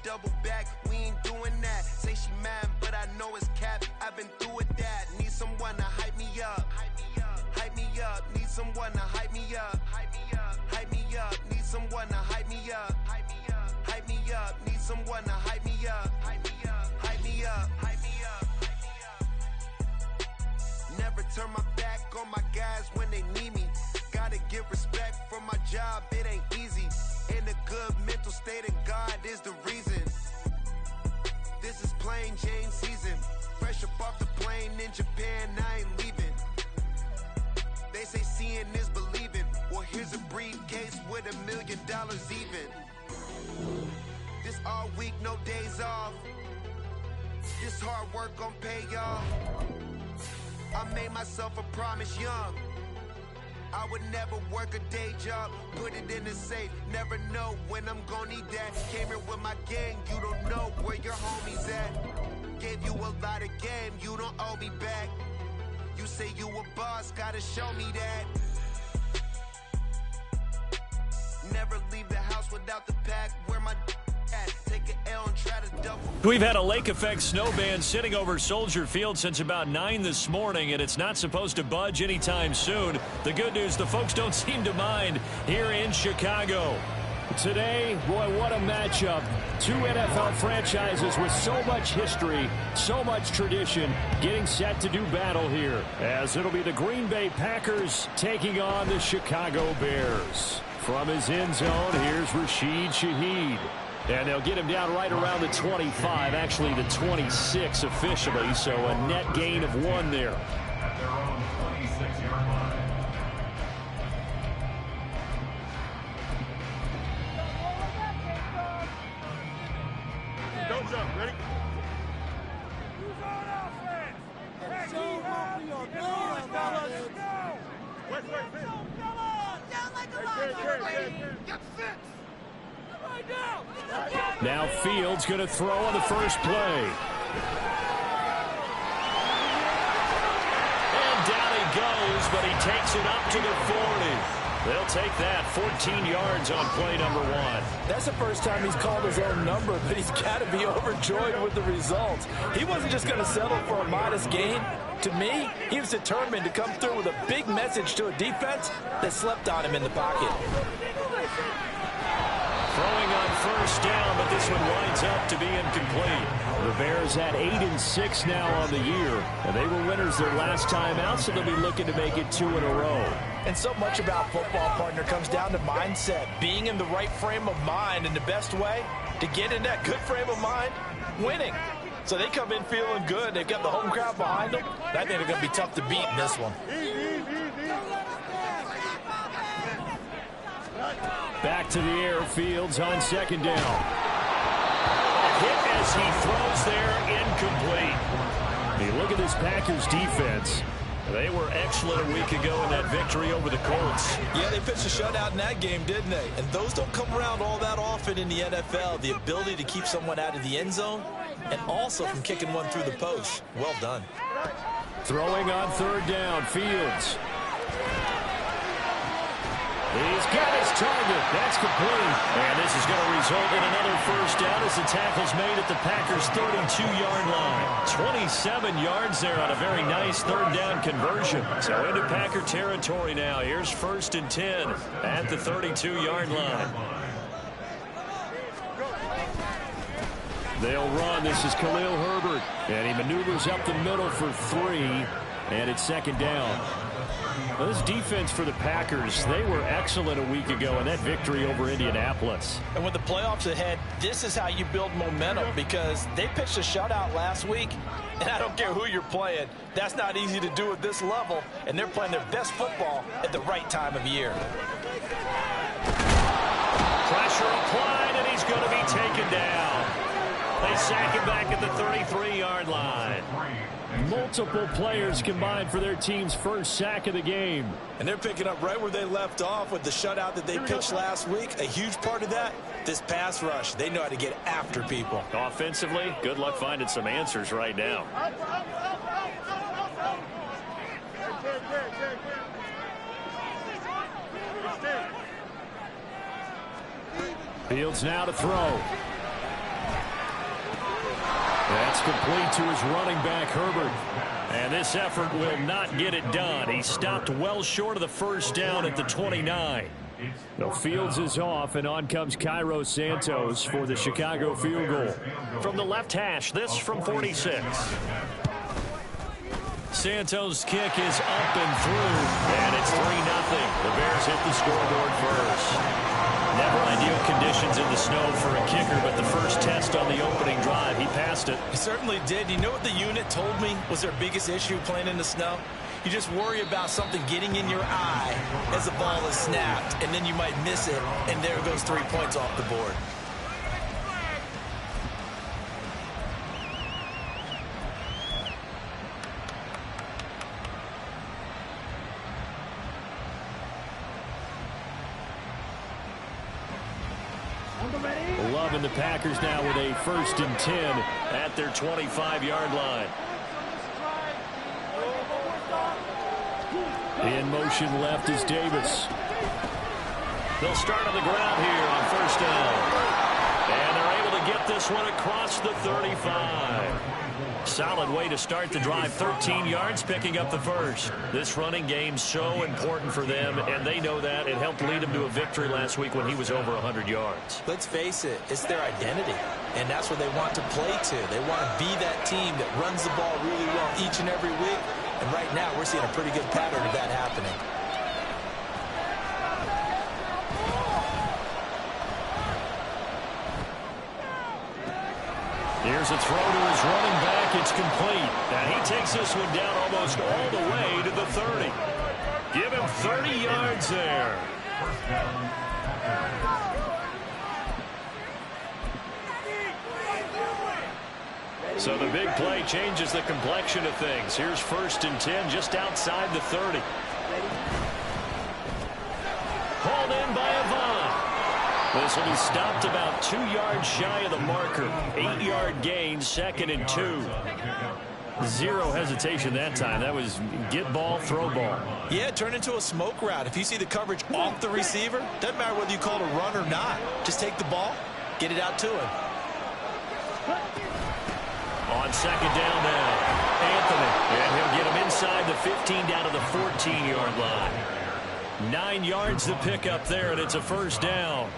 double back, we ain't doing that. Say she mad, but I know it's cap. I've been through with that. Need someone to hype me up. Hype me up. Need someone to hype me up. Hype me up. Need someone to hype me up. Hype me up. Need someone to hype me up. Hype me up. Never turn my back on my guys when they need me. Gotta give respect for my job, it ain't easy. In a good mental state, and God is the reason. This is plain Jane season. Fresh up off the plane in Japan, I ain't leaving. They say seeing is believing. Well, here's a briefcase with $1 million even. This all week, no days off. This hard work gon' pay y'all. I made myself a promise young. I would never work a day job, put it in the safe, never know when I'm gonna need that. Came here with my gang, you don't know where your homies at. Gave you a lot of game, you don't owe me back. You say you a boss, gotta show me that. Never leave the house without the pack, where my at. Take an L and try to double. We've had a lake effect snow band sitting over Soldier Field since about 9 this morning, and it's not supposed to budge anytime soon. The good news, the folks don't seem to mind here in Chicago. Today, boy, what a matchup. Two NFL franchises with so much history, so much tradition, getting set to do battle here, as it'll be the Green Bay Packers taking on the Chicago Bears. From his end zone, here's Rashid Shaheed. And they'll get him down right around the 25, actually the 26 officially, so a net gain of 1 there. Don't jump, ready? Now Fields going to throw on the first play. And down he goes, but he takes it up to the 40. They'll take that 14 yards on play number 1. That's the first time he's called his own number, but he's got to be overjoyed with the results. He wasn't just going to settle for a modest gain. To me, he was determined to come through with a big message to a defense that slept on him in the pocket. Throwing on first down, but this one winds up to be incomplete. The Bears at 8-6 now on the year, and they were winners their last time out, so they'll be looking to make it 2 in a row. And so much about football, partner, comes down to mindset, being in the right frame of mind, and the best way to get in that good frame of mind, winning. So they come in feeling good. They've got the home crowd behind them. I think they're going to be tough to beat in this one. Back to the air, Fields on second down. A hit as he throws there, incomplete. Hey, look at this Packers defense. They were excellent a week ago in that victory over the Colts. Yeah, they pitched a shutout in that game, didn't they? And those don't come around all that often in the NFL. The ability to keep someone out of the end zone and also from kicking one through the post. Well done. Throwing on third down, Fields. He's got his target. That's complete. And this is going to result in another first down as the tackle's made at the Packers' 32-yard line. 27 yards there on a very nice third down conversion. So into Packer territory now. Here's 1st and 10 at the 32-yard line. They'll run. This is Khalil Herbert. And he maneuvers up the middle for 3. And it's second down. Well, this defense for the Packers, they were excellent a week ago in that victory over Indianapolis. And with the playoffs ahead, this is how you build momentum because they pitched a shutout last week, and I don't care who you're playing. That's not easy to do at this level, and they're playing their best football at the right time of year. Pressure applied, and he's going to be taken down. They sack him back at the 33-yard line. Multiple players combined for their team's first sack of the game. And they're picking up right where they left off with the shutout that they pitched last week. A huge part of that, this pass rush. They know how to get after people. Offensively, good luck finding some answers right now. Fields now to throw. It's complete to his running back, Herbert. And this effort will not get it done. He stopped well short of the first down at the 29. The Fields is off, and on comes Cairo Santos for the Chicago field goal. From the left hash, this from 46. Santos' kick is up and through, and it's 3-0. The Bears hit the scoreboard first. Never ideal conditions in the snow for a kicker, but the first test on the opening drive, he passed it. He certainly did. You know what the unit told me was their biggest issue playing in the snow? You just worry about something getting in your eye as the ball is snapped, and then you might miss it, and there goes 3 points off the board. Loving the Packers now with a 1st and 10 at their 25-yard line. In motion left is Davis. They'll start on the ground here on 1st down. And they're able to get this one across the 35. Solid way to start the drive. 13 yards, picking up the first. This running game so important for them, and they know that. It helped lead them to a victory last week when he was over 100 yards. Let's face it, it's their identity, and that's what they want to play to. They want to be that team that runs the ball really well each and every week, and right now we're seeing a pretty good pattern of that happening. Here's a throw to his running back. It's complete. And he takes this one down almost all the way to the 30. Give him 30 yards there. So the big play changes the complexion of things. Here's 1st and 10 just outside the 30. Hauled in by Avant. This will be stopped about 2 yards shy of the marker. 8-yard gain, 2nd and 2. Zero hesitation that time. That was get ball, throw ball. Yeah, it turned into a smoke route. If you see the coverage off the receiver, doesn't matter whether you call it a run or not. Just take the ball, get it out to him. On 2nd down now, Anthony. And he'll get him inside the 15 down to the 14-yard line. 9 yards to pick up there, and it's a 1st down.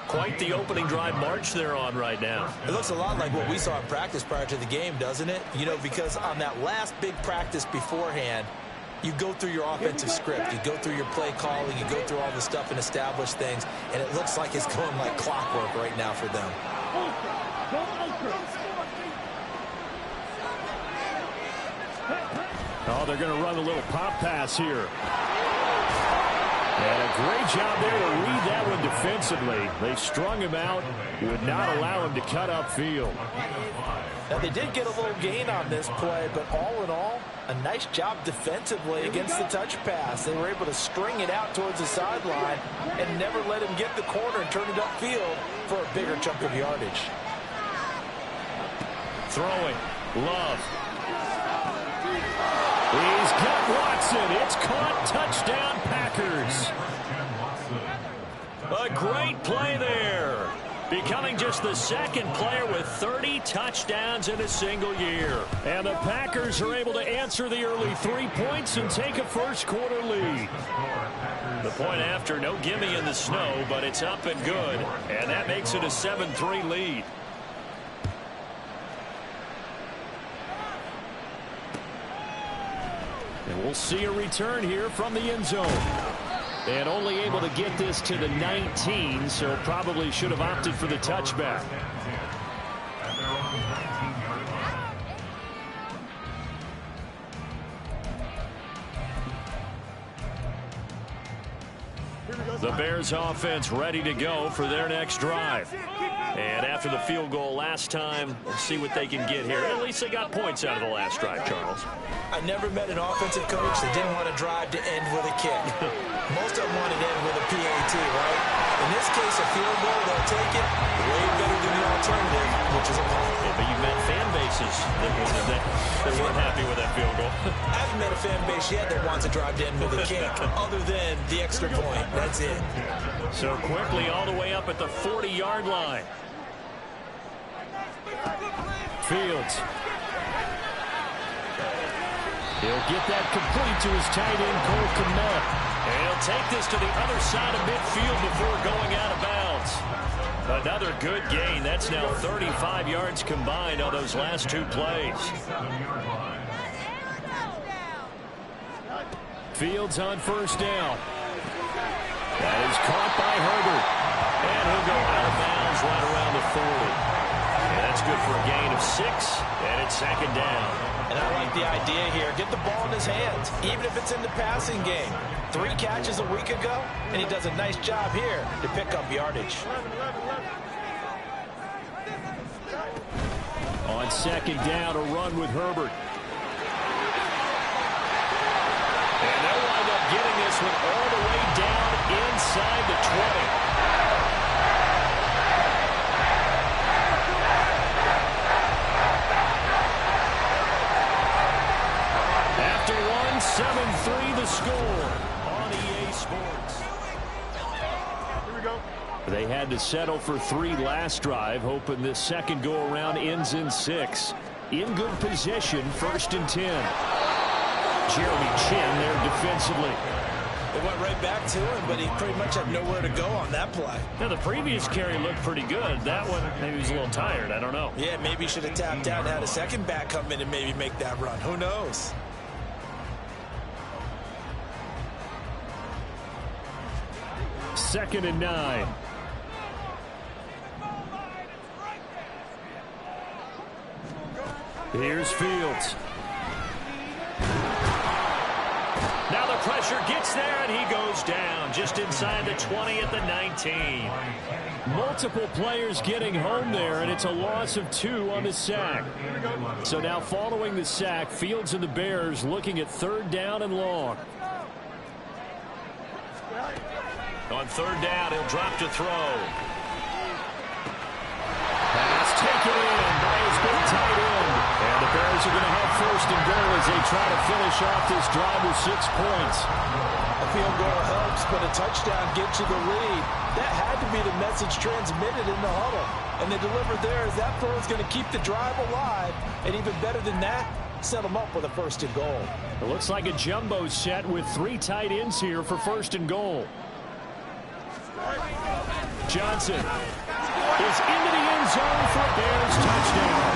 Quite the opening drive march they're on right now. It looks a lot like what we saw in practice prior to the game, doesn't it? You know, because on that last big practice beforehand, you go through your offensive script, you go through your play calling, you go through all the stuff and establish things, and it looks like it's going like clockwork right now for them. Oh, they're going to run a little pop pass here. And a great job there to read that one defensively. They strung him out, would not allow him to cut upfield. Now, they did get a little gain on this play, but all in all, a nice job defensively against the touch pass. They were able to string it out towards the sideline and never let him get the corner and turn it upfield for a bigger chunk of yardage. Throwing. Love. He's got Watson. It's caught. Touchdown, Packers. A great play there. Becoming just the 2nd player with 30 touchdowns in a single year. And the Packers are able to answer the early 3 points and take a 1st quarter lead. The point after, no gimme in the snow, but it's up and good. And that makes it a 7-3 lead. And we'll see a return here from the end zone. And only able to get this to the 19, so probably should have opted for the touchback. The Bears offense ready to go for their next drive. And after the field goal last time, we'll see what they can get here. At least they got points out of the last drive, Charles. I never met an offensive coach that didn't want to drive to end with a kick. Most of them want to end with a PAT, right? In this case, a field goal, they'll take it way better than the alternative, which is a punt. Yeah, but you've met fan bases that weren't happy with that field goal. I haven't met a fan base yet that wants to drive to end with a kick, other than the extra point. That's it. So quickly all the way up at the 40-yard line. Fields He'll get that complete to his tight end, Cole Kmet. And he'll take this to the other side of midfield before going out of bounds. Another good gain. That's now 35 yards combined on those last two plays. Fields on first down. That is caught by Herbert. And he'll go out of bounds right around the 40. And that's good for a gain of 6, and it's second down. And I like the idea here. Get the ball in his hands, even if it's in the passing game. 3 catches a week ago, and he does a nice job here to pick up yardage. On second down, a run with Herbert. And they'll wind up getting this one all the way down inside the 20. After 7-3 the score on EA Sports. Here we go. They had to settle for 3 last drive, hoping this second go-around ends in 6. In good position, 1st and 10. Jeremy Chin there defensively. They went right back to him, but he pretty much had nowhere to go on that play. Now, the previous carry looked pretty good. That one, maybe he was a little tired. I don't know. Yeah, maybe he should have tapped out and had a second back come in and maybe make that run. Who knows? Second and 9. Here's Fields. Now the pressure gets there, and he goes down just inside the 20 at the 19. Multiple players getting home there, and it's a loss of 2 on the sack. So now following the sack, Fields and the Bears looking at 3rd down and long. On 3rd down, he'll drop to throw. Pass taken in by his big tight end. And the Bears are going to have 1st and goal as they try to finish off this drive with 6 points. A field goal helps, but a touchdown gets you the lead. That had to be the message transmitted in the huddle. And they delivered there as that throw is going to keep the drive alive. And even better than that, set them up with a 1st and goal. It looks like a jumbo set with 3 tight ends here for 1st and goal. Johnson is into the end zone for a Bears touchdown.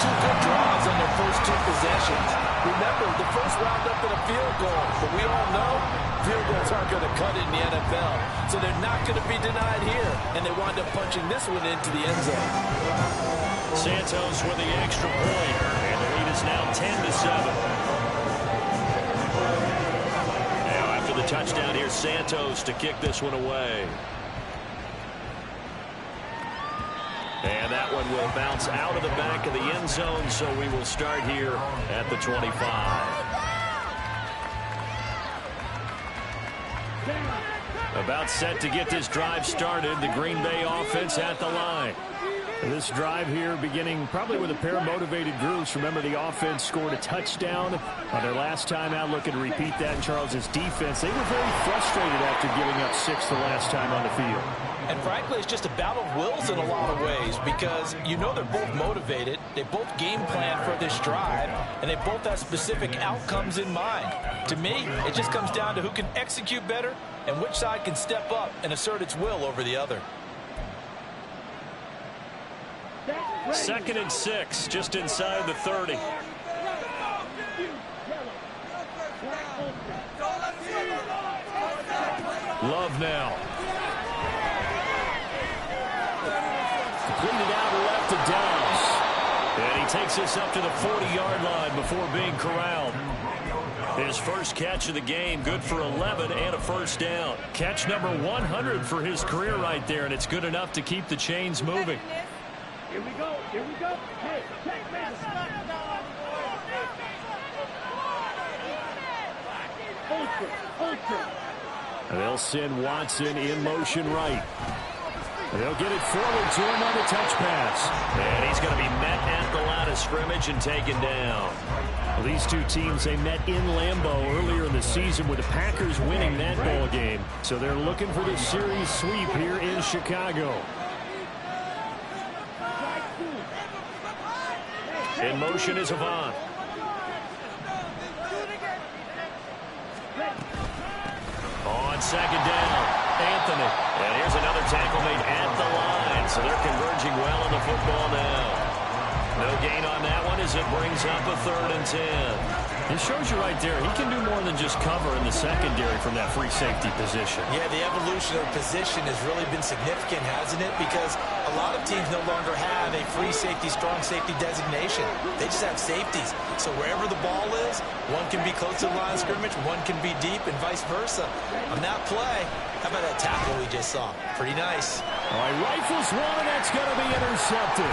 2 good drives on their first 2 possessions. Remember, the first wound up in a field goal, but we all know field goals aren't going to cut it in the NFL, so they're not going to be denied here, and they wind up punching this one into the end zone. Santos with the extra point, and the lead is now 10-7. Now after the touchdown, here's Santos to kick this one away. And that one will bounce out of the back of the end zone, so we will start here at the 25. About set to get this drive started, the Green Bay offense at the line. This drive here beginning probably with a pair of motivated groups. Remember, the offense scored a touchdown on their last time out. Looking to repeat that in Charles's defense. They were very frustrated after giving up 6 the last time on the field. And frankly, it's just a battle of wills in a lot of ways because you know they're both motivated. They both game plan for this drive, and they both have specific outcomes in mind. To me, it just comes down to who can execute better and which side can step up and assert its will over the other. 2nd and 6, just inside the 30. Love now. Completed out left to Downs. And he takes this up to the 40-yard line before being corralled. His first catch of the game, good for 11 and a 1st down. Catch number 100 for his career right there, and it's good enough to keep the chains moving. Here we go. Here we go. Hey, take this. Ultra. And they'll send Watson in motion right. And they'll get it forward to him on the touch pass. And he's going to be met at the line of scrimmage and taken down. Well, these 2 teams, they met in Lambeau earlier in the season with the Packers winning that ball game. So they're looking for the series sweep here in Chicago. In motion is Avant. second down. Anthony. And here's another tackle made at the line. So they're converging well on the football now. No gain on that one as it brings up a 3rd and 10. It shows you right there, he can do more than just cover in the secondary from that free safety position. Yeah, the evolution of position has really been significant, hasn't it? Because a lot of teams no longer have a free safety, strong safety designation. They just have safeties. So wherever the ball is, one can be close to the line of scrimmage, one can be deep, and vice versa. On that play, how about that tackle we just saw? Pretty nice. All right, rifles one, and that's going to be intercepted.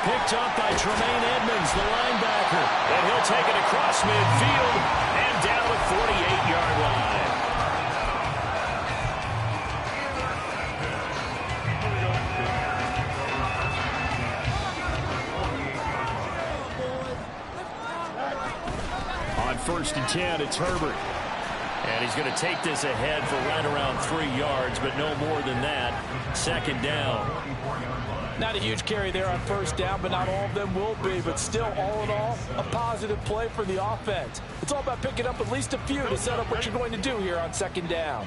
Picked up by Tremaine Edmonds, the linebacker. And he'll take it across midfield and down the 48-yard line. On 1st and 10, it's Herbert. And he's going to take this ahead for right around 3 yards, but no more than that. 2nd down. Not a huge carry there on 1st down, but not all of them will be. But still, all in all, a positive play for the offense. It's all about picking up at least a few to set up what you're going to do here on 2nd down.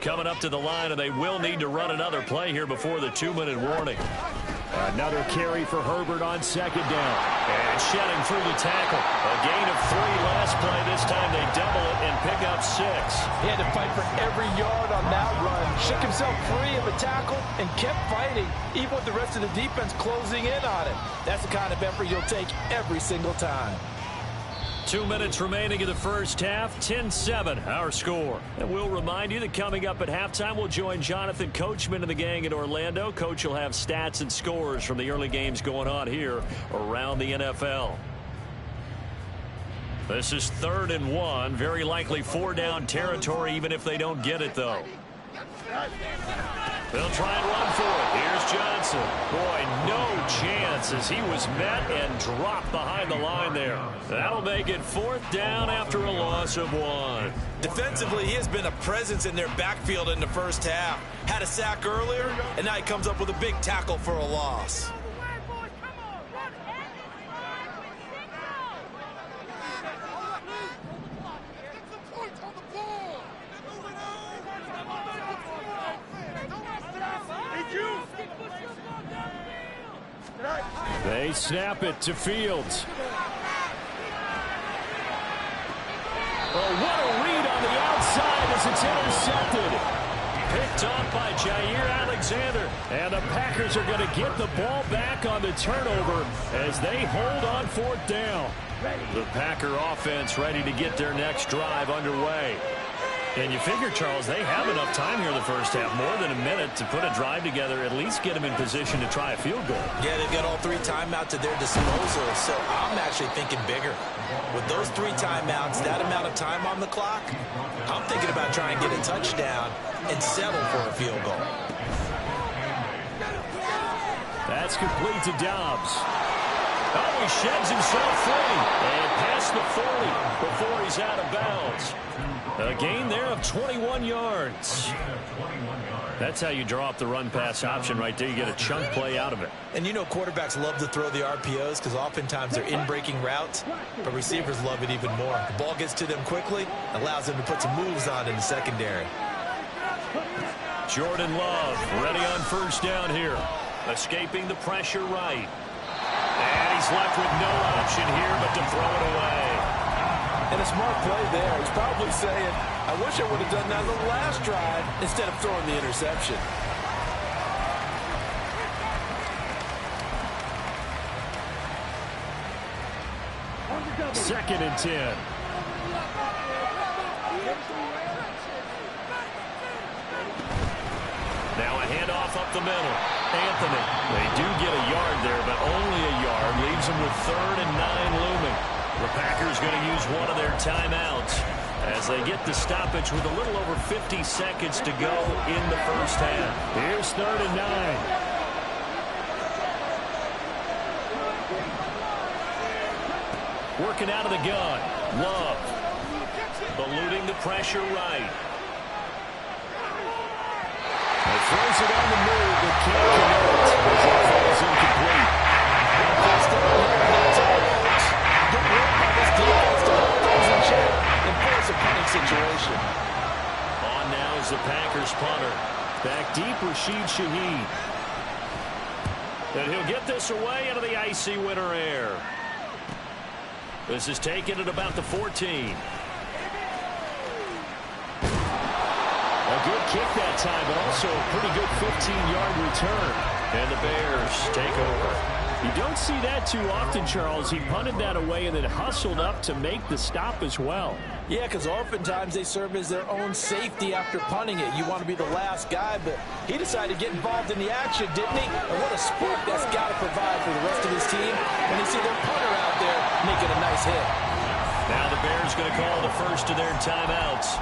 Coming up to the line, and they will need to run another play here before the 2-minute warning. Another carry for Herbert on 2nd down. And shedding through the tackle. A gain of 3 last play. This time they double it and pick up 6. He had to fight for every yard on that run. Shook himself free of a tackle and kept fighting, even with the rest of the defense closing in on him. That's the kind of effort you'll take every single time. 2 minutes remaining in the first half. 10-7, our score. And we'll remind you that coming up at halftime, we'll join Jonathan Coachman and the gang in Orlando. Coach will have stats and scores from the early games going on here around the NFL. This is 3rd and 1. Very likely 4-down territory, even if they don't get it, though. They'll try and run for it. Here's Johnson. Boy, no chance as he was met and dropped behind the line there. That'll make it 4th down after a loss of 1. Defensively, he has been a presence in their backfield in the first half. Had a sack earlier, and now he comes up with a big tackle for a loss. They snap it to Fields. Oh, what a read on the outside as it's intercepted. Picked off by Jair Alexander. And the Packers are going to get the ball back on the turnover as they hold on 4th down. The Packer offense ready to get their next drive underway. And you figure, Charles, they have enough time here in the first half, more than a minute to put a drive together, at least get them in position to try a field goal. Yeah, they've got all 3 timeouts at their disposal, so I'm actually thinking bigger. With those 3 timeouts, that amount of time on the clock, I'm thinking about trying to get a touchdown and settle for a field goal. That's complete to Dobbs. Oh, he sheds himself free and past the 40 before he's out of bounds. A gain there of 21 yards. That's how you draw up the run-pass option right there. You get a chunk play out of it. And you know quarterbacks love to throw the RPOs because oftentimes they're in-breaking routes, but receivers love it even more. The ball gets to them quickly, allows them to put some moves on in the secondary. Jordan Love ready on 1st down here. Escaping the pressure right. And he's left with no option here but to throw it away. And a smart play there. He's probably saying, I wish I would have done that on the last drive instead of throwing the interception. Second and 10. Now a handoff up the middle. Anthony. They do get a yard there, but only a yard. Leaves them with 3rd and 9 looming. The Packers going to use one of their timeouts as they get the stoppage with a little over 50 seconds to go in the first half. Here's 3rd and 9. Working out of the gun. Love. Eluding the pressure right. He throws it on the move, but can't connect as it falls incomplete. First down here, and that's all, folks. Good work by this defense to hold things in check and force a punting situation. On now as the Shaheed. And he'll get this away into the icy winter air. This is taken at about the 14. A good kick that time, but also a pretty good 15-yard return. And the Bears take over. You don't see that too often, Charles. He punted that away and then hustled up to make the stop as well. Yeah, because oftentimes they serve as their own safety after punting it. You want to be the last guy, but he decided to get involved in the action, didn't he? And what a spark that's got to provide for the rest of his team when they see their punter out there making a nice hit. Now the Bears going to call the first of their timeouts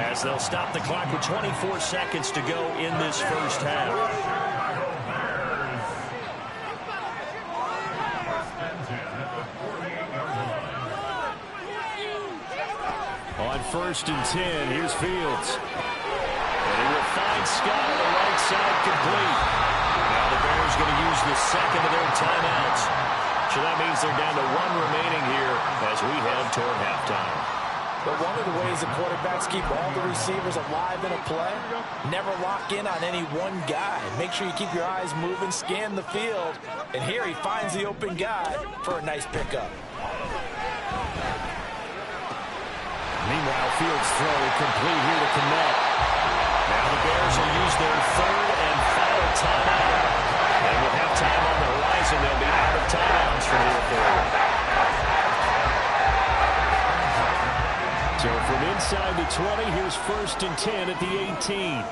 as they'll stop the clock with 24 seconds to go in this first half. On 1st and 10, here's Fields. And he will find Scott on the right side complete. Now the Bears going to use the second of their timeouts. So that means they're down to one remaining here as we head toward halftime. But one of the ways the quarterbacks keep all the receivers alive in a play, never lock in on any one guy. Make sure you keep your eyes moving, scan the field. And here he finds the open guy for a nice pickup. Meanwhile, Fields' throw complete here to connect. Now the Bears will use their third and final timeout. And with halftime on the horizon, they'll be out of timeouts from here forward. So from inside the 20, here's 1st and 10 at the 18.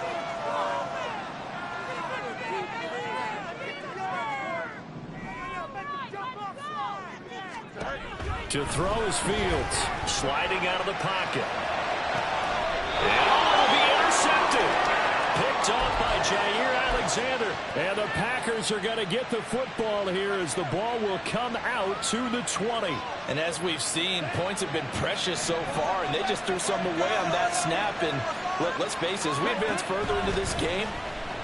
To throw is Fields. Sliding out of the pocket. And will be intercepted. Picked off by Jair Alexander. And the Packers are going to get the football here as the ball will come out to the 20. And as we've seen, points have been precious so far, and they just threw some away on that snap. And look, let's face it, as we advance further into this game,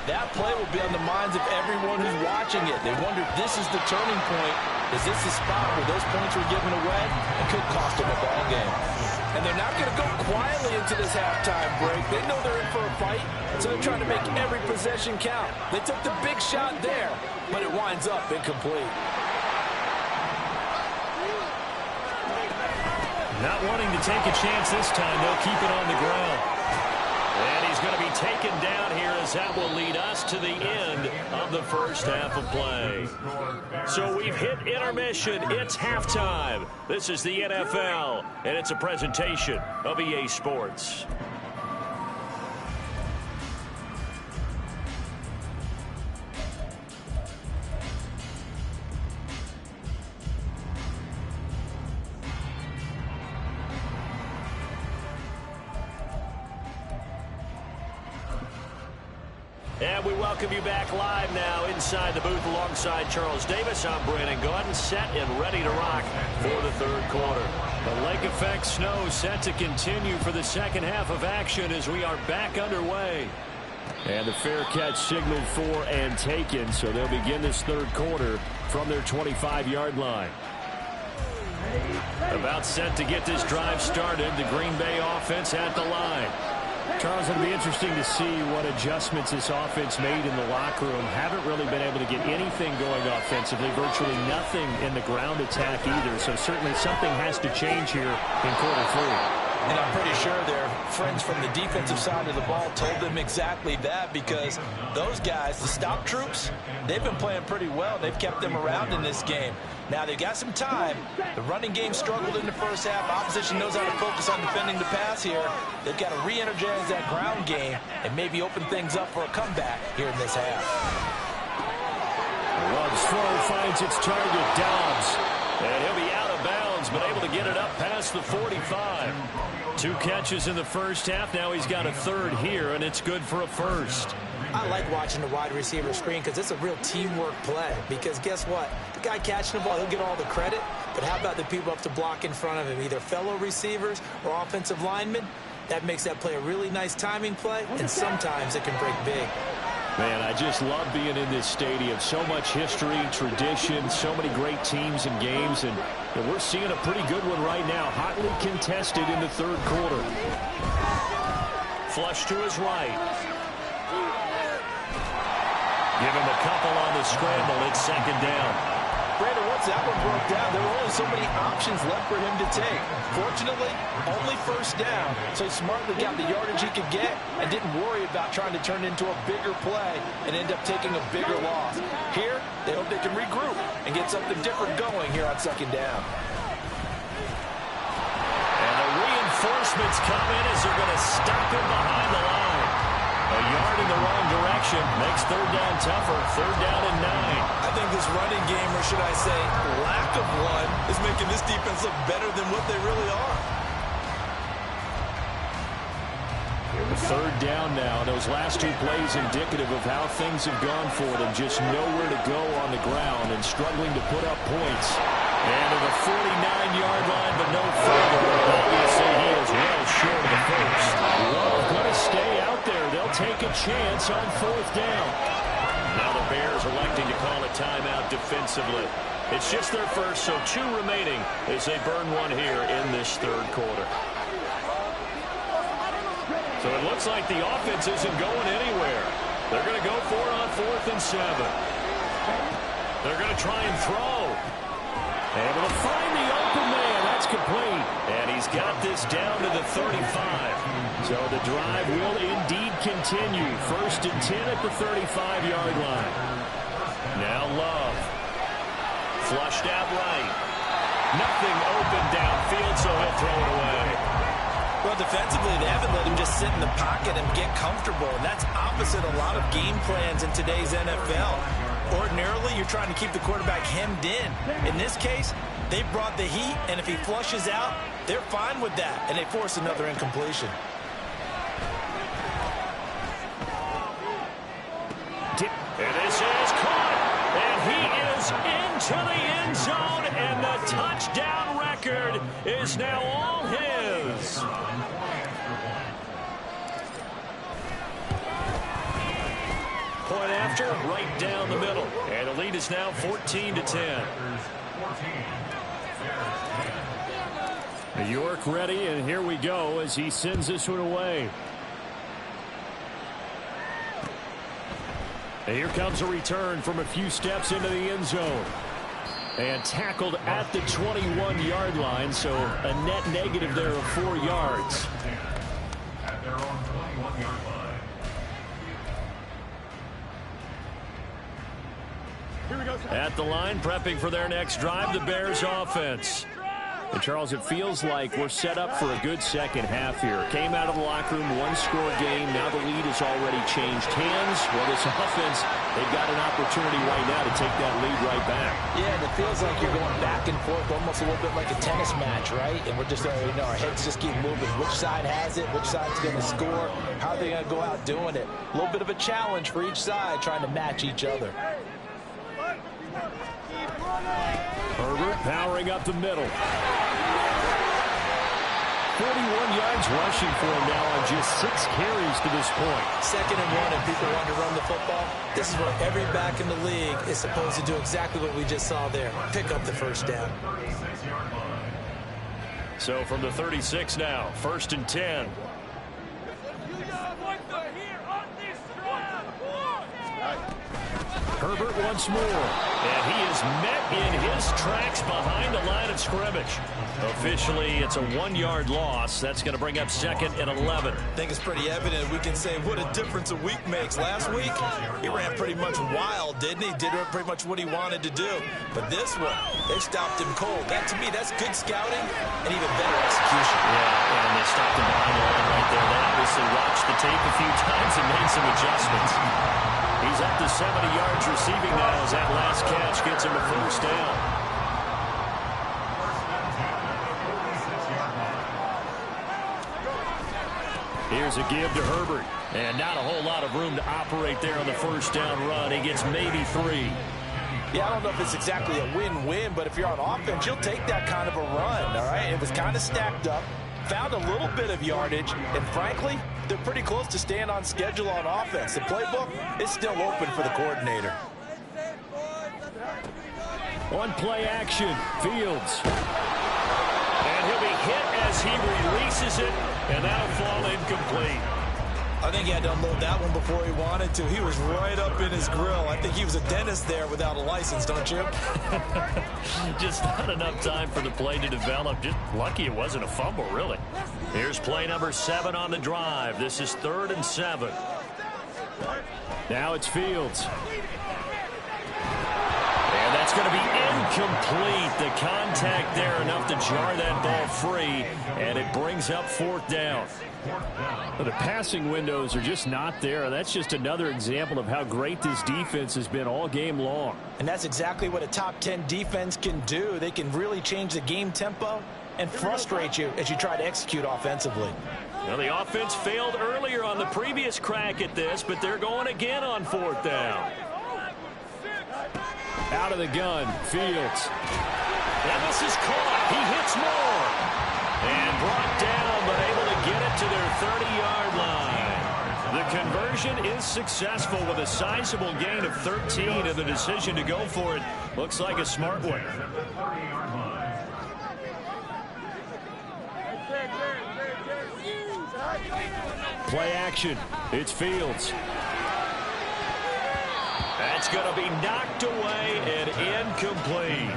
that play will be on the minds of everyone who's watching it. They wonder if this is the turning point. Is this the spot where those points were given away? It could cost them a ball game. And they're not going to go quietly into this halftime break. They know they're in for a fight, so they're trying to make every possession count. They took the big shot there, but it winds up incomplete. Not wanting to take a chance this time, they'll keep it on the ground. And he's going to be taken down here as that will lead us to the end of the first half of play. So we've hit intermission. It's halftime. This is the NFL, and it's a presentation of EA Sports. And we welcome you back live now inside the booth alongside Charles Davis. I'm Brandon Gaudin, set and ready to rock for the third quarter. The lake effect snow set to continue for the second half of action as we are back underway. And the fair catch signaled for and taken, so they'll begin this third quarter from their 25-yard line. About set to get this drive started, the Green Bay offense at the line. Charles, it'll be interesting to see what adjustments this offense made in the locker room. Haven't really been able to get anything going offensively, virtually nothing in the ground attack either. So certainly something has to change here in quarter three. And I'm pretty sure their friends from the defensive side of the ball told them exactly that, because those guys, the stop troops, they've been playing pretty well. They've kept them around in this game. Now they've got some time. The running game struggled in the first half. Opposition knows how to focus on defending the pass here. They've got to re-energize that ground game and maybe open things up for a comeback here in this half. Love's throw finds its target, Dobbs. And he'll be out of bounds, but able to get it up past the 45. 2 catches in the first half. Now he's got a third here, and it's good for a first. I like watching the wide receiver screen because it's a real teamwork play. Because guess what? The guy catching the ball, he'll get all the credit. But how about the people up to block in front of him, either fellow receivers or offensive linemen? That makes that play a really nice timing play, and sometimes it can break big. Man, I just love being in this stadium. So much history, tradition, so many great teams and games, and we're seeing a pretty good one right now. Hotly contested in the third quarter. Flush to his right. Give him a couple on the scramble. It's second down. Brandon, once that one broke down, there were only so many options left for him to take. Fortunately, only first down, so he smartly got the yardage he could get and didn't worry about trying to turn it into a bigger play and end up taking a bigger loss. Here, they hope they can regroup and get something different going here on second down. And the reinforcements come in as they're going to stop him behind the line. A yard in the wrong direction makes third down tougher. Third down and 9. I think this running game, or should I say lack of one, is making this defense look better than what they really are. Third down now. Those last two plays indicative of how things have gone for them. Just nowhere to go on the ground and struggling to put up points. And to the 49-yard line, but no further. Obviously, he is well short of the first. Love going to stay out there. They'll take a chance on fourth down. Now the Bears electing to call a timeout defensively. It's just their first, so 2 remaining as they burn one here in this third quarter. So it looks like the offense isn't going anywhere. They're going to go for it on 4th and 7. They're going to try and throw. Able to find the open man. That's complete. And he's got this down to the 35. So the drive will indeed continue. 1st and 10 at the 35-yard line. Now Love. Flushed out right. Nothing open downfield, so he'll throw it away. Well, defensively, they haven't let him just sit in the pocket and get comfortable, and that's opposite a lot of game plans in today's NFL. Ordinarily, you're trying to keep the quarterback hemmed in. In this case, they brought the heat, and if he flushes out, they're fine with that, and they force another incompletion. And this is caught, and he is into the end zone, and the touchdown record is now all his. Point after, right down the middle. And the lead is now 14-10. York ready, and here we go as he sends this one away. And here comes a return from a few steps into the end zone. And tackled at the 21-yard line, so a net negative there of 4 yards. At their own 21-yard line. At the line, prepping for their next drive, the Bears offense. And Charles, it feels like we're set up for a good second half here. Came out of the locker room, 1-score game. Now the lead has already changed hands. Well, this offense, they've got an opportunity right now to take that lead right back. Yeah, and it feels like you're going back and forth, almost a little bit like a tennis match, right? And we're just, our heads just keep moving. Which side has it? Which side's going to score? How are they going to go out doing it? A little bit of a challenge for each side, trying to match each other. Herbert powering up the middle. 41 yards rushing for him now on just 6 carries to this point. 2nd and 1, and people want to run the football. This is where every back in the league is supposed to do exactly what we just saw there. Pick up the first down. So from the 36 now, 1st and 10. Herbert once more. And he is met in his tracks behind the line of scrimmage. Officially, it's a 1-yard loss. That's going to bring up 2nd and 11. I think it's pretty evident. We can say what a difference a week makes. Last week, he ran pretty much wild, didn't he? Did pretty much what he wanted to do. But this one, they stopped him cold. That, to me, that's good scouting and even better execution. Yeah, and they stopped him behind the line right there. They obviously watched the tape a few times and made some adjustments. He's up to 70 yards receiving now as that last catch gets him a first down. Here's a give to Herbert. And not a whole lot of room to operate there on the first down run. He gets maybe 3. Yeah, I don't know if it's exactly a win-win, but if you're on offense, you'll take that kind of a run, all right? It was kind of stacked up, found a little bit of yardage, and frankly, they're pretty close to staying on schedule on offense. The playbook is still open for the coordinator. On play action, Fields. And he'll be hit as he releases it, and that'll fall incomplete. I think he had to unload that one before he wanted to. He was right up in his grill. I think he was a dentist there without a license, don't you? Just not enough time for the play to develop. Just lucky it wasn't a fumble, really. Here's play number 7 on the drive. This is 3rd and 7. Now it's Fields. And that's going to be incomplete. The contact there enough to jar that ball free, and it brings up 4th down. Well, the passing windows are just not there. That's just another example of how great this defense has been all game long. And that's exactly what a top 10 defense can do. They can really change the game tempo and frustrate you as you try to execute offensively. Well, the offense failed earlier on the previous crack at this, but they're going again on 4th down. Out of the gun, Fields. And this is caught. He hits more. And brought down, but able to get it to their 30-yard line. The conversion is successful with a sizable gain of 13, and the decision to go for it looks like a smart one. Play action. It's Fields. That's going to be knocked away and incomplete.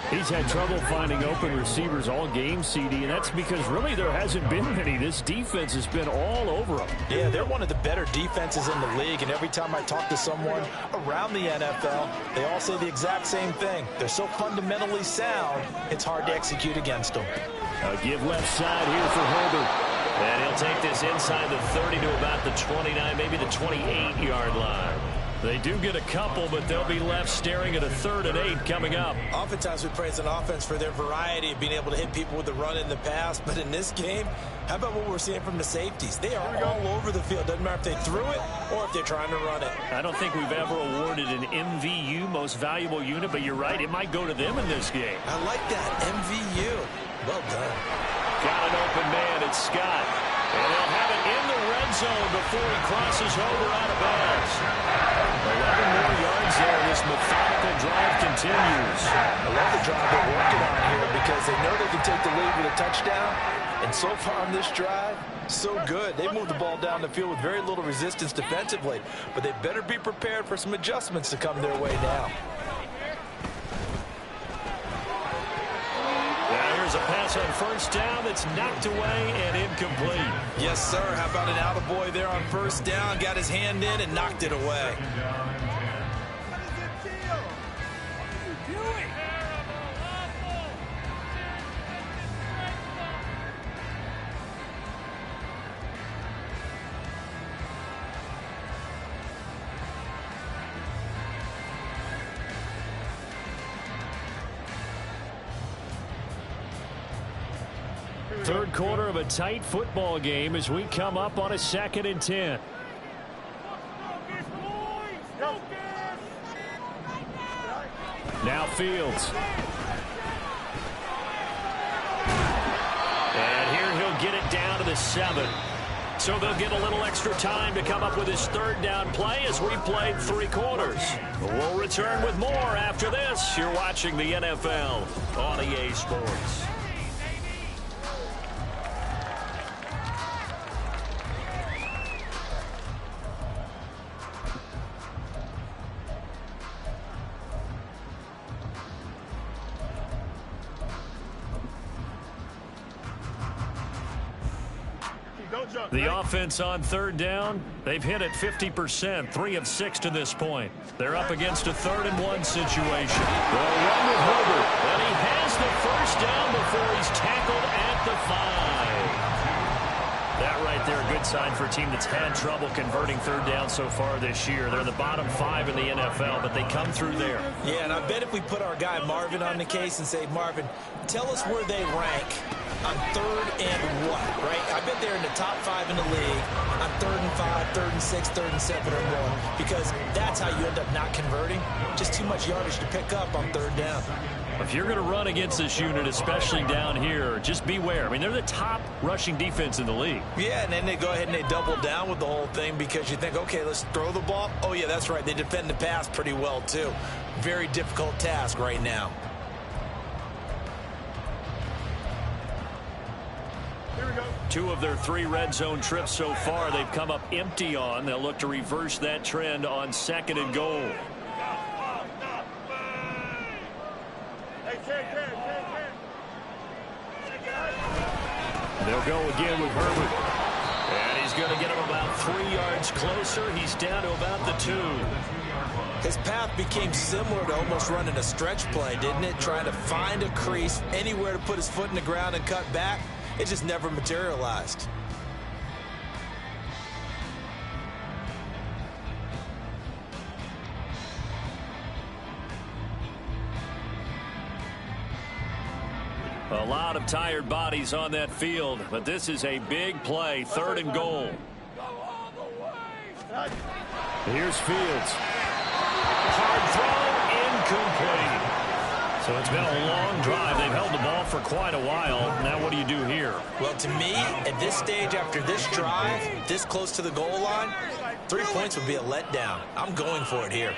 He's had trouble finding open receivers all game, CD, and that's because really there hasn't been many. This defense has been all over them. Yeah, they're one of the better defenses in the league, and every time I talk to someone around the NFL, they all say the exact same thing. They're so fundamentally sound, it's hard to execute against them. A give left side here for Herbert. And he'll take this inside the 30 to about the 29, maybe the 28-yard line. They do get a couple, but they'll be left staring at a 3rd and 8 coming up. Oftentimes we praise an offense for their variety of being able to hit people with the run in the pass, but in this game, how about what we're seeing from the safeties? They are all over the field. Doesn't matter if they threw it or if they're trying to run it. I don't think we've ever awarded an MVU, most valuable unit, but you're right, it might go to them in this game. I like that, MVU. Well done. Got an open man, it's Scott. And they'll have it in the red zone before he crosses over out of bounds. 11 more yards there. This methodical drive continues. I love the drive they're working on here because they know they can take the lead with a touchdown. And so far on this drive, so good. They moved the ball down the field with very little resistance defensively. But they better be prepared for some adjustments to come their way now. There's a pass on 1st down that's knocked away and incomplete. Yes, sir. How about an attaboy there on 1st down? Got his hand in and knocked it away. Third quarter of a tight football game as we come up on a 2nd and 10. Now Fields. And here he'll get it down to the 7. So they'll get a little extra time to come up with his 3rd down play as we played 3 quarters. We'll return with more after this. You're watching the NFL on EA Sports. The offense on 3rd down, they've hit it 50%, 3 of 6 to this point. They're up against a 3rd and 1 situation. They'll run with Herbert, and he has the 1st down before he's tackled at the 5. That right there, a good sign for a team that's had trouble converting 3rd down so far this year. They're in the bottom 5 in the NFL, but they come through there. Yeah, and I bet if we put our guy Marvin on the case and say, Marvin, tell us where they rank on 3rd and what, right? I bet they're in the top 5 in the league on 3rd and 5, 3rd and 6, 3rd and 7 or more, because that's how you end up not converting. Just too much yardage to pick up on 3rd down. If you're going to run against this unit, especially down here, just beware. I mean, they're the top rushing defense in the league. Yeah, and then they go ahead and they double down with the whole thing because you think, okay, let's throw the ball. Oh, yeah, that's right. They defend the pass pretty well, too. Very difficult task right now. Here we go. 2 of their 3 red zone trips so far, they've come up empty on. They'll look to reverse that trend on 2nd and goal. They'll go again with Herbert. And he's going to get him about 3 yards closer. He's down to about the 2. His path became similar to almost running a stretch play, didn't it? Trying to find a crease, anywhere to put his foot in the ground and cut back. It just never materialized. A lot of tired bodies on that field, but this is a big play, 3rd and goal. Here's Fields. Hard throw, incomplete. So it's been a long drive. They've held the ball for quite a while. Now what do you do here? Well, to me, at this stage after this drive, this close to the goal line, 3 points would be a letdown. I'm going for it here.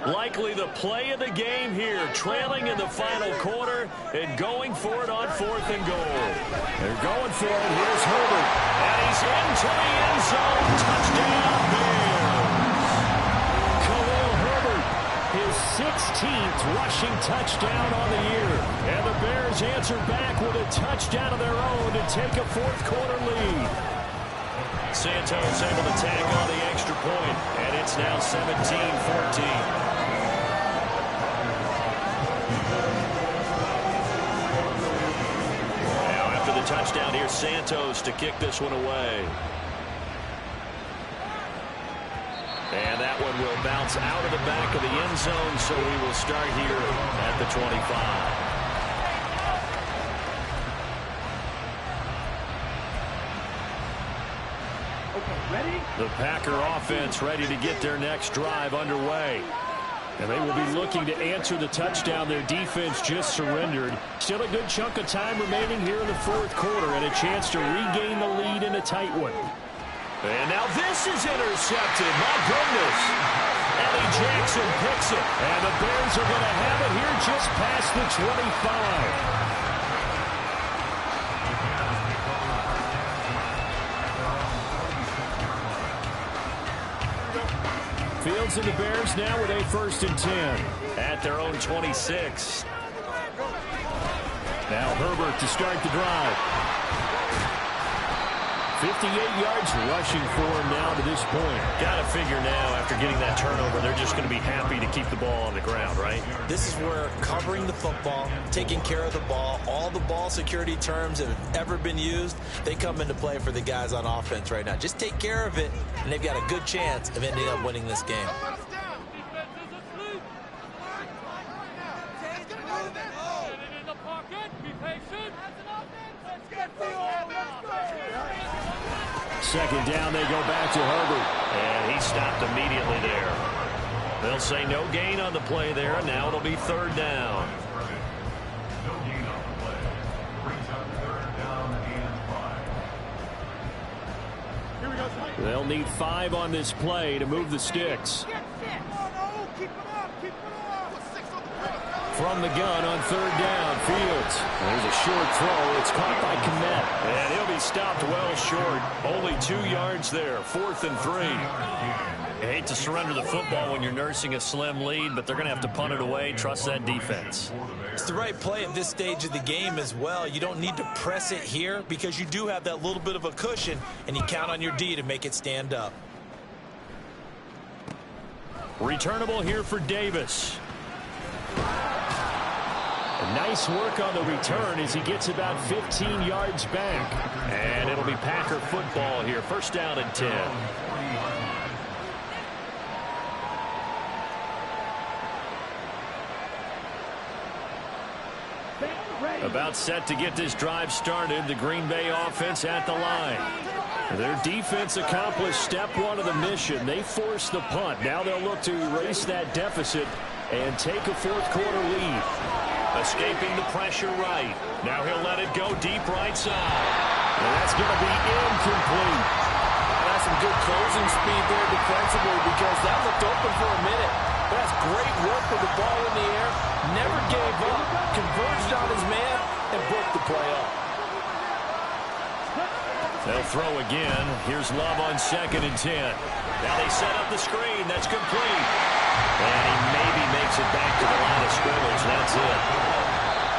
Likely the play of the game here, trailing in the final quarter and going for it on 4th and goal. They're going for it. Here's Herbert. And he's into the end zone. Touchdown, Bears. Khalil Herbert, his 16th rushing touchdown on the year. And the Bears answer back with a touchdown of their own to take a 4th quarter lead. Santos able to tag on the extra point, and it's now 17-14. The touchdown here, Santos to kick this one away. And that one will bounce out of the back of the end zone, so we will start here at the 25. The Packer offense ready to get their next drive underway. And they will be looking to answer the touchdown their defense just surrendered. Still a good chunk of time remaining here in the 4th quarter and a chance to regain the lead in a tight one. And now this is intercepted. My goodness. Eddie Jackson picks it. And the Bears are going to have it here just past the 25. Fields and the Bears now with a 1st and 10. At their own 26. Now Herbert to start the drive. 58 yards rushing for him now to this point. Got to figure now, after getting that turnover, they're just going to be happy to keep the ball on the ground, right? This is where covering the football, taking care of the ball, all the ball security terms that have ever been used, they come into play for the guys on offense right now. Just take care of it, and they've got a good chance of ending up winning this game. Second down, they go back to Herbert. And he stopped immediately there. They'll say no gain on the play there, and now it'll be 3rd down. No gain on the play. Brings up 3rd down and 5. They'll need 5 on this play to move the sticks. From the gun on 3rd down, Fields. There's a short throw. It's caught by Kmet. And he'll be stopped well short. Only 2 yards there. 4th and 3. You hate to surrender the football when you're nursing a slim lead, but they're going to have to punt it away. Trust that defense. It's the right play at this stage of the game as well. You don't need to press it here because you do have that little bit of a cushion, and you count on your D to make it stand up. Returnable here for Davis. Nice work on the return as he gets about 15 yards back. And it'll be Packer football here. 1st down and 10. About set to get this drive started. The Green Bay offense at the line. Their defense accomplished step 1 of the mission. They forced the punt. Now they'll look to erase that deficit and take a 4th quarter lead. Escaping the pressure right. Now he'll let it go deep right side. And that's going to be incomplete. That's some good closing speed there defensively because that looked open for a minute. That's great work with the ball in the air. Never gave up. Converged on his man and broke the play up. They'll throw again. Here's Love on 2nd and 10. Now they set up the screen. That's complete. And he maybe makes it back to the line of scrimmage. That's it.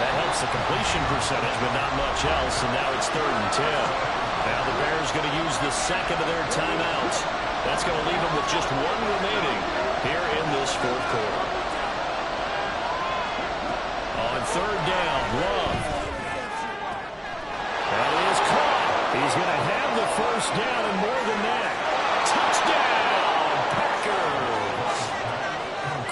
That helps the completion percentage, but not much else. And now it's 3rd and 10. Now the Bears going to use the second of their timeouts. That's going to leave them with just one remaining here in this 4th quarter. On 3rd down, Love. That is caught. He's going to have the 1st down and more than that. Touchdown, Packers.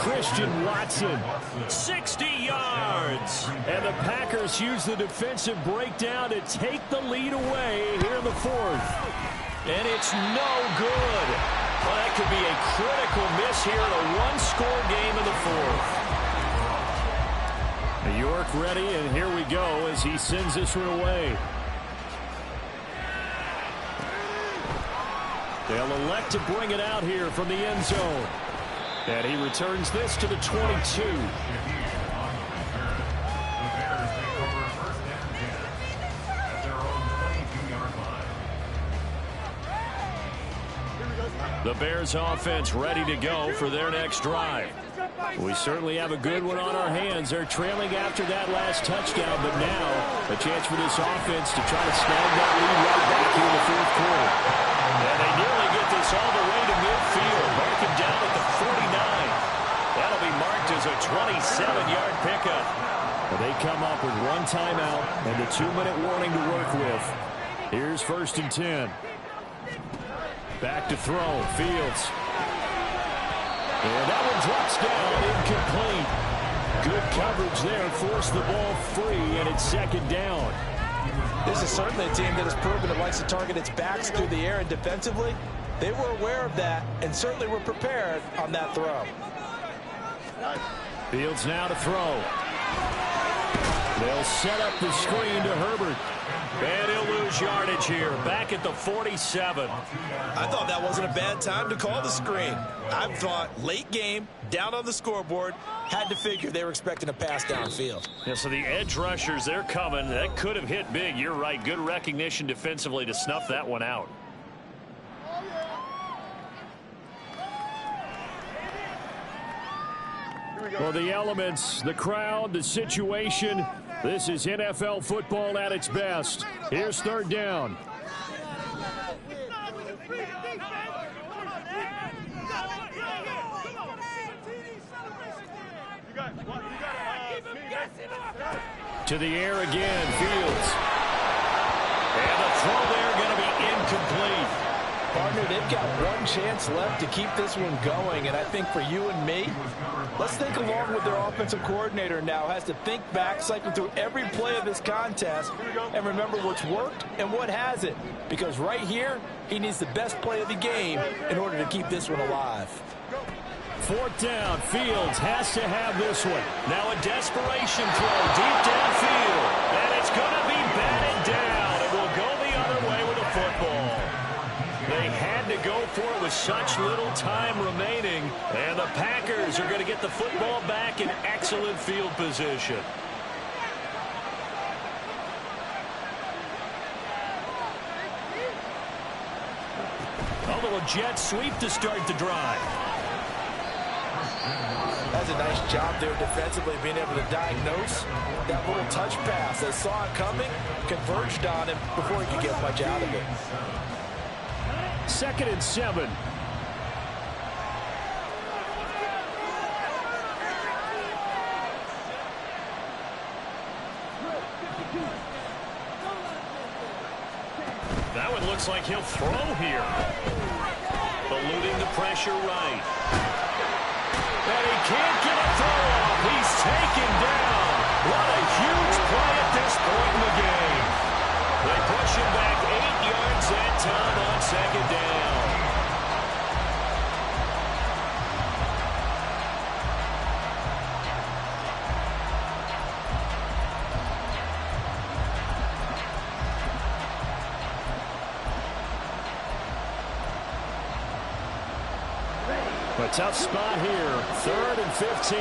Christian Watson, 60 yards. And the Packers use the defensive breakdown to take the lead away here in the 4th. And it's no good. Well, that could be a critical miss here in a one-score game in the 4th. York ready, and here we go as he sends this one away. They'll elect to bring it out here from the end zone. And he returns this to the 22. The Bears offense ready to go for their next drive. We certainly have a good one on our hands. They're trailing after that last touchdown, but now a chance for this offense to try to snag that lead right back here in the 4th quarter. And they nearly get this all the way to midfield. Mark him down at the 49. That'll be marked as a 27-yard pickup. Well, they come up with one timeout and a 2-minute warning to work with. Here's 1st and 10. Back to throw. Fields. And that one drops down, incomplete. Good coverage there, forced the ball free, and it's 2nd down. This is certainly a team that has proven it likes to target its backs through the air, and defensively, they were aware of that and certainly were prepared on that throw. Fields now to throw. They'll set up the screen to Herbert. And he'll lose yardage here, back at the 47. I thought that wasn't a bad time to call the screen. I thought late game, down on the scoreboard, had to figure they were expecting a pass downfield. Yeah, so the edge rushers, they're coming. That could have hit big. You're right. Good recognition defensively to snuff that one out. Well, the elements, the crowd, the situation. This is NFL football at its best. Here's 3rd down. To the air again, Fields. And the throw there going to be incomplete. Partner, they've got one chance left to keep this one going, and I think for you and me, let's think along with their offensive coordinator now. Has to think back, cycle through every play of this contest, and remember what's worked and what hasn't. Because right here, he needs the best play of the game in order to keep this one alive. 4th down, Fields has to have this one. Now a desperation throw deep downfield, and it's going to be batted down. It will go the other way with a football. They had to go for it with such little time remaining, and the Packers are going to get the football back in excellent field position. A little jet sweep to start the drive. That's a nice job there defensively, being able to diagnose that little touch pass. They saw it coming, converged on him before he could get much out of it. 2nd and 7. That one looks like he'll throw here. Eluding the pressure right. And he can't get a throw off. He's taken down. What a huge play at this point in the game. They push him back 8 yards that time on 2nd down. A tough spot here. 3rd and 15.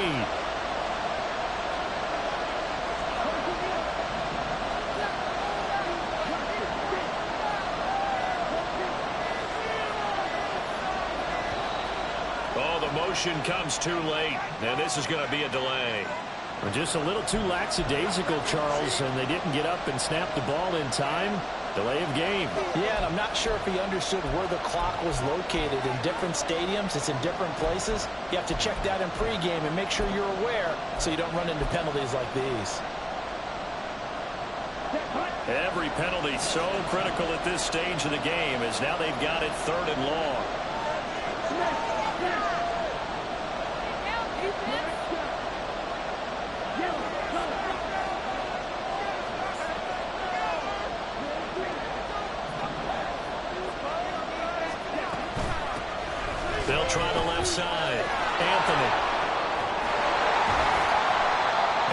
Oh, the motion comes too late, and this is going to be a delay. Just a little too lackadaisical, Charles, and they didn't get up and snap the ball in time. Delay of game. Yeah, and I'm not sure if he understood where the clock was located. In different stadiums, it's in different places. You have to check that in pregame and make sure you're aware so you don't run into penalties like these. Every penalty so critical at this stage of the game, as now they've got it 3rd and long. They'll try the left side. Anthony.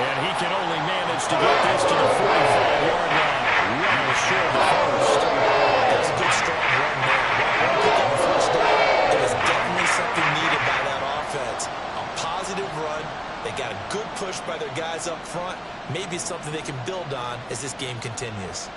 And he can only manage to get this to the 45-yard line. Well short of the first. That's a good strong run there. Picking the first down. It was definitely something needed by that offense. A positive run. They got a good push by their guys up front. Maybe something they can build on as this game continues.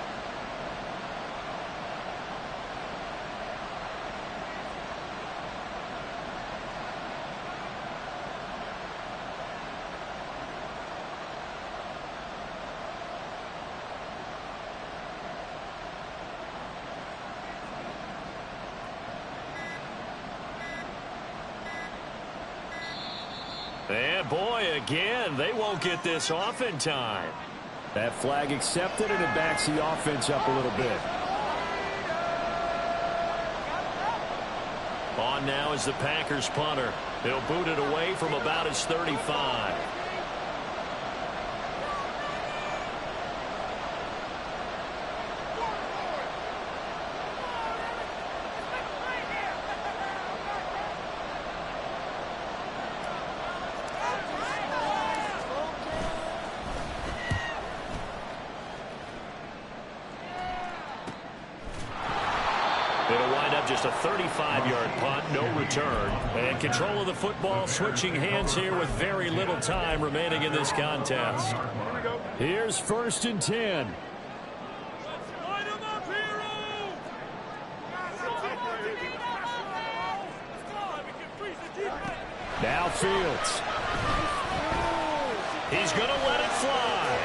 And boy, again, they won't get this off in time. That flag accepted, and it backs the offense up a little bit. On now is the Packers punter. He'll boot it away from about his 35. It'll wind up just a 35-yard punt, no return. And control of the football switching hands here with very little time remaining in this contest. Here's 1st and 10. Now Fields. He's going to let it fly.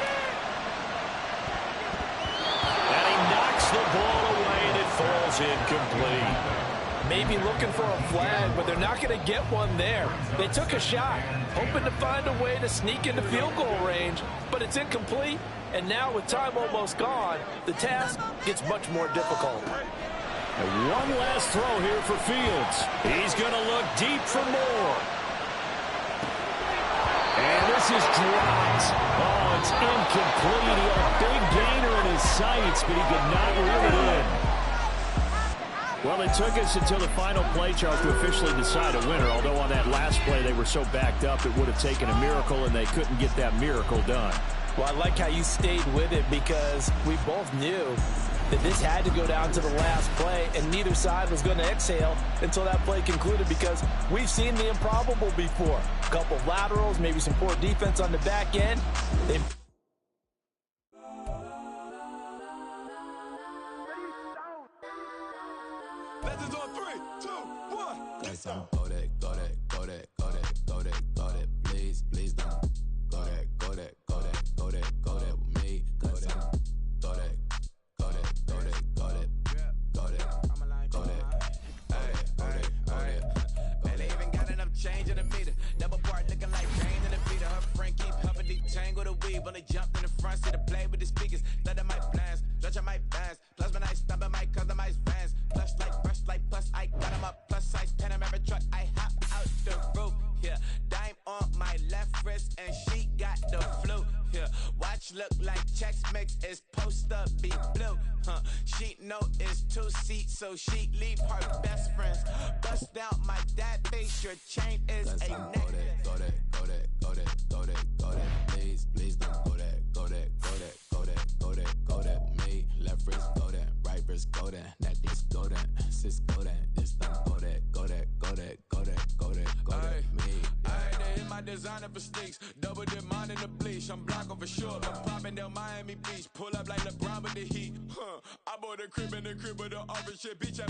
And he knocks the ball away, and it falls incomplete. Maybe looking for a flag, but they're not going to get one there. They took a shot, hoping to find a way to sneak into field goal range, but it's incomplete. And now with time almost gone, the task gets much more difficult. And one last throw here for Fields. He's going to look deep for more. And this is dropped. Oh, it's incomplete. He had a big gainer in his sights, but he could not reel it in. Well, it took us until the final play, Charles, to officially decide a winner. Although on that last play they were so backed up, it would have taken a miracle, and they couldn't get that miracle done. Well, I like how you stayed with it, because we both knew that this had to go down to the last play, and neither side was going to exhale until that play concluded, because we've seen the improbable before. A couple of laterals, maybe some poor defense on the back end. Legends on 3, 2, 1. Let's go. Go that, go that, go that, go that, go that, go that. Please, please don't. Go that, go that, go that, go that, go that with me. Go that, go that, go that, go that, go that, go that, go that. Hey, hey, hey. And they even got enough change in the meter. Double part looking like rain in the beater. Her friend keep helping detangle the weave. When they jumped in the front, see the play with the speakers. Let them might blast, stretch my bands. Plus when I stop at my customized vans. Plush like brush like plus, I got them up. Plus size Panamera truck, I hop out the roof. Yeah, dime on my left wrist and she got the flu. Yeah, watch look like Chex Mix is post up be blue. She know it's 2 seats, so she leave her best friends. Bust out my dad face, your chain is a neck. Go that, go that, go that, go that, go that. Please, please don't go that, go that, go that, go that, go that, go that with me. Left wrist, go that, right wrist, go that. golden, necklace golden, sis golden, it's the golden, golden, golden, golden, golden, golden, me. They hit my designer for stinks, double dip mine in the bleach. I'm blocking for sure, I'm popping down Miami Beach, pull up like LeBron with the heat. I bought a crib in the crib with the office shit, bitch.